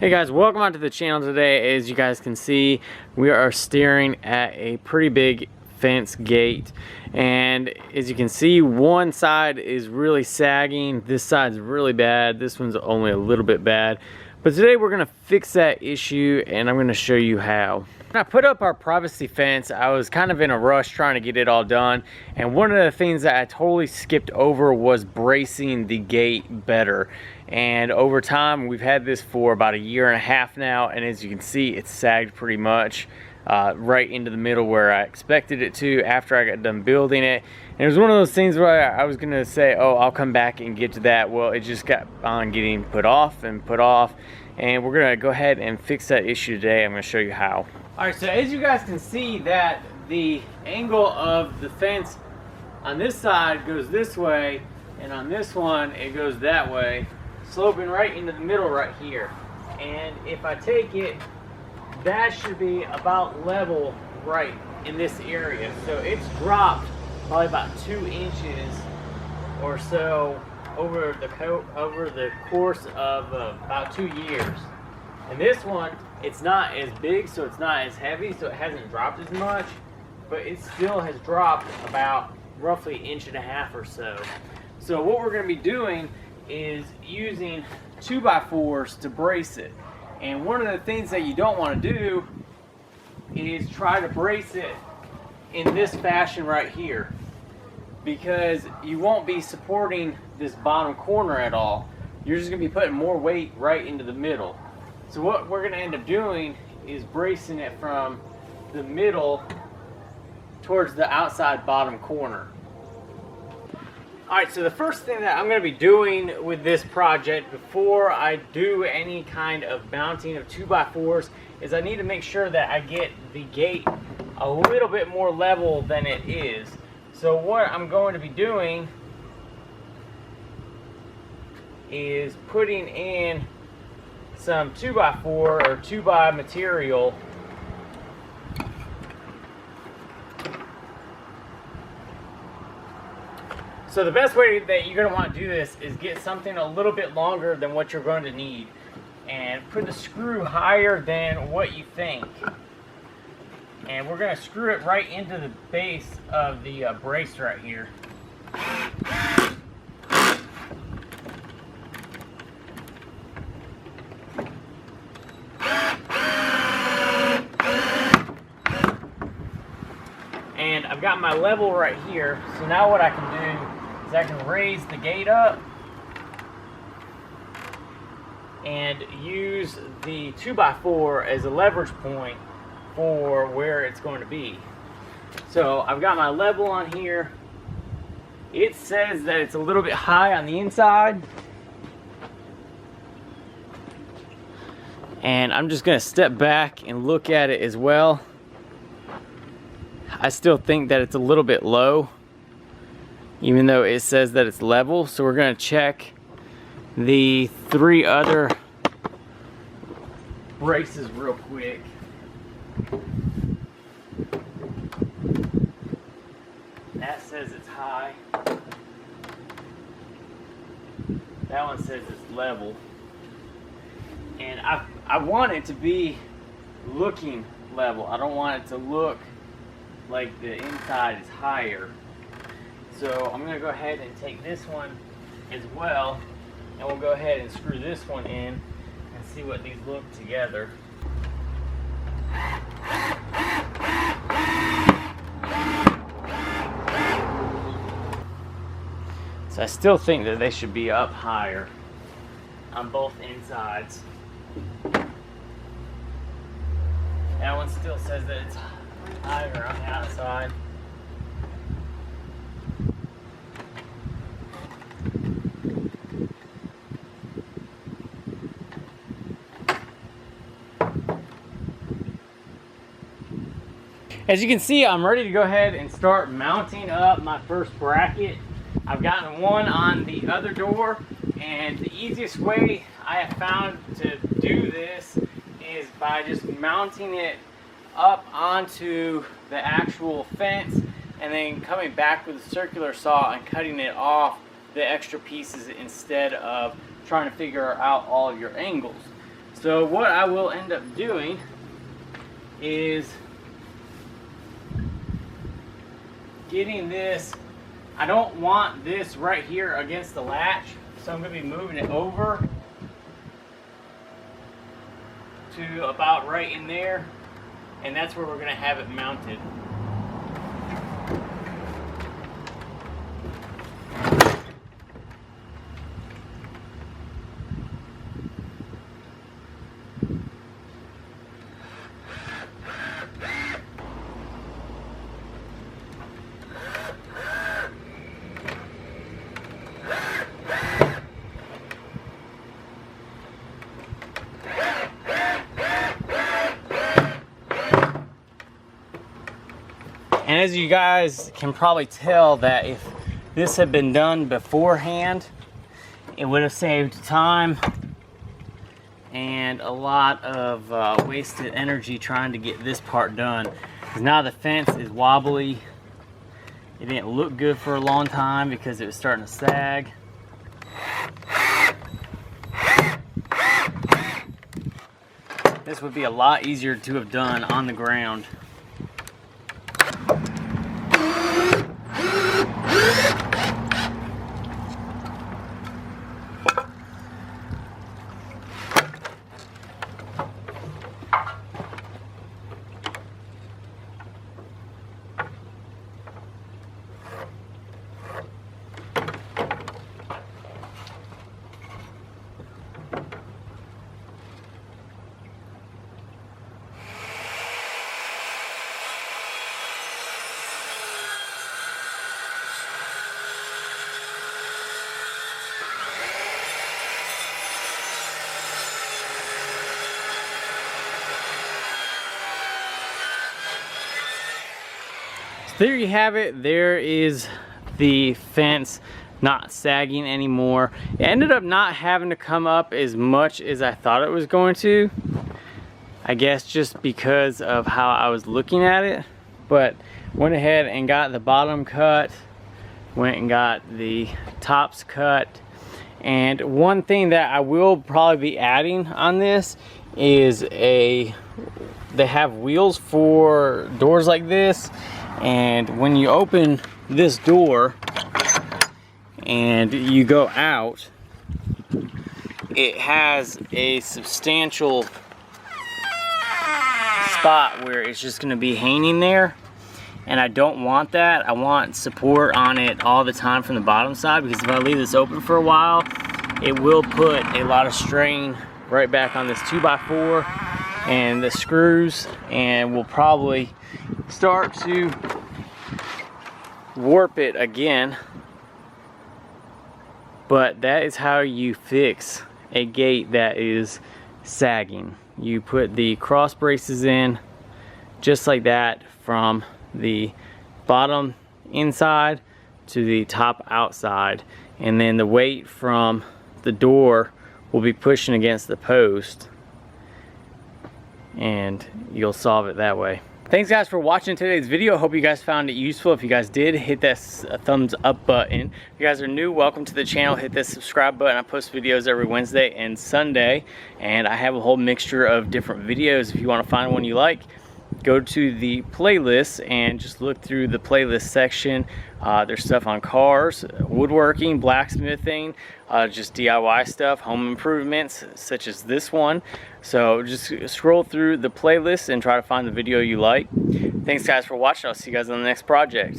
Hey guys, welcome onto the channel today. As you guys can see, we are staring at a pretty big fence gate, and as you can see, one side is really sagging, this side's really bad, this one's only a little bit bad. But today we're going to fix that issue, and I'm going to show you how. When I put up our privacy fence, I was kind of in a rush trying to get it all done, and one of the things that I totally skipped over was bracing the gate better. And over time, we've had this for about 1.5 years now, and as you can see, it's sagged pretty much right into the middle where I expected it to after I got done building it. And it was one of those things where I was gonna say, oh, I'll come back and get to that. Well, it just got on getting put off, and we're gonna go ahead and fix that issue today. I'm gonna show you how. All right, so as you guys can see, that the angle of the fence on this side goes this way, and on this one it goes that way, sloping right into the middle right here. And if I take it, that should be about level right in this area. So it's dropped probably about 2 inches or so over the course of about 2 years. And this one, it's not as big, so it's not as heavy, so it hasn't dropped as much, but it still has dropped about roughly 1.5 inches or so. So what we're going to be doing is using 2x4s to brace it. And one of the things that you don't want to do is try to brace it in this fashion right here, because you won't be supporting this bottom corner at all. You're just going to be putting more weight right into the middle. So what we're going to end up doing is bracing it from the middle towards the outside bottom corner. Alright, so the first thing that I'm going to be doing with this project before I do any kind of mounting of 2x4s is I need to make sure that I get the gate a little bit more level than it is. So what I'm going to be doing is putting in some 2x4 or 2x material . So the best way that you're going to want to do this is get something a little bit longer than what you're going to need, and put the screw higher than what you think. And we're going to screw it right into the base of the brace right here. And I've got my level right here, so now what I can do is I can raise the gate up and use the 2x4 as a leverage point for where it's going to be. So I've got my level on here. It says that it's a little bit high on the inside, and I'm just going to step back and look at it as well. I still think that it's a little bit low, even though it says that it's level. So we're going to check the 3 other braces real quick. That says it's high. That one says it's level. And I want it to be looking level. I don't want it to look like the inside is higher. So I'm going to go ahead and take this one as well, and we'll go ahead and screw this one in and see what these look together. So I still think that they should be up higher on both insides. That one still says that it's higher on the outside. As you can see, I'm ready to go ahead and start mounting up my first bracket. I've gotten one on the other door, and the easiest way I have found to do this is by just mounting it up onto the actual fence and then coming back with a circular saw and cutting it off the extra pieces instead of trying to figure out all of your angles. So what I will end up doing is getting this. I don't want this right here against the latch, so I'm going to be moving it over to about right in there, and that's where we're going to have it mounted. And as you guys can probably tell, that if this had been done beforehand, it would have saved time and a lot of wasted energy trying to get this part done. Because now the fence is wobbly. It didn't look good for a long time because it was starting to sag. This would be a lot easier to have done on the ground. There you have it. There is the fence not sagging anymore. It ended up not having to come up as much as I thought it was going to. I guess just because of how I was looking at it. But went ahead and got the bottom cut. Went and got the tops cut. And one thing that I will probably be adding on this is they have wheels for doors like this. And when you open this door and you go out, it has a substantial spot where it's just going to be hanging there. And I don't want that. I want support on it all the time from the bottom side, because if I leave this open for a while, it will put a lot of strain right back on this 2x4 and the screws, and will probably start to warp it again. But that is how you fix a gate that is sagging. You put the cross braces in just like that, from the bottom inside to the top outside, and then the weight from the door will be pushing against the post, and you'll solve it that way. Thanks guys for watching today's video. Hope you guys found it useful. If you guys did, hit that thumbs up button. If you guys are new, welcome to the channel. Hit that subscribe button. I post videos every Wednesday and Sunday, and I have a whole mixture of different videos. If you want to find one you like, go to the playlist and just look through the playlist section. There's stuff on cars, woodworking, blacksmithing, just DIY stuff, home improvements such as this one. So just scroll through the playlist and try to find the video you like. Thanks guys for watching. I'll see you guys on the next project.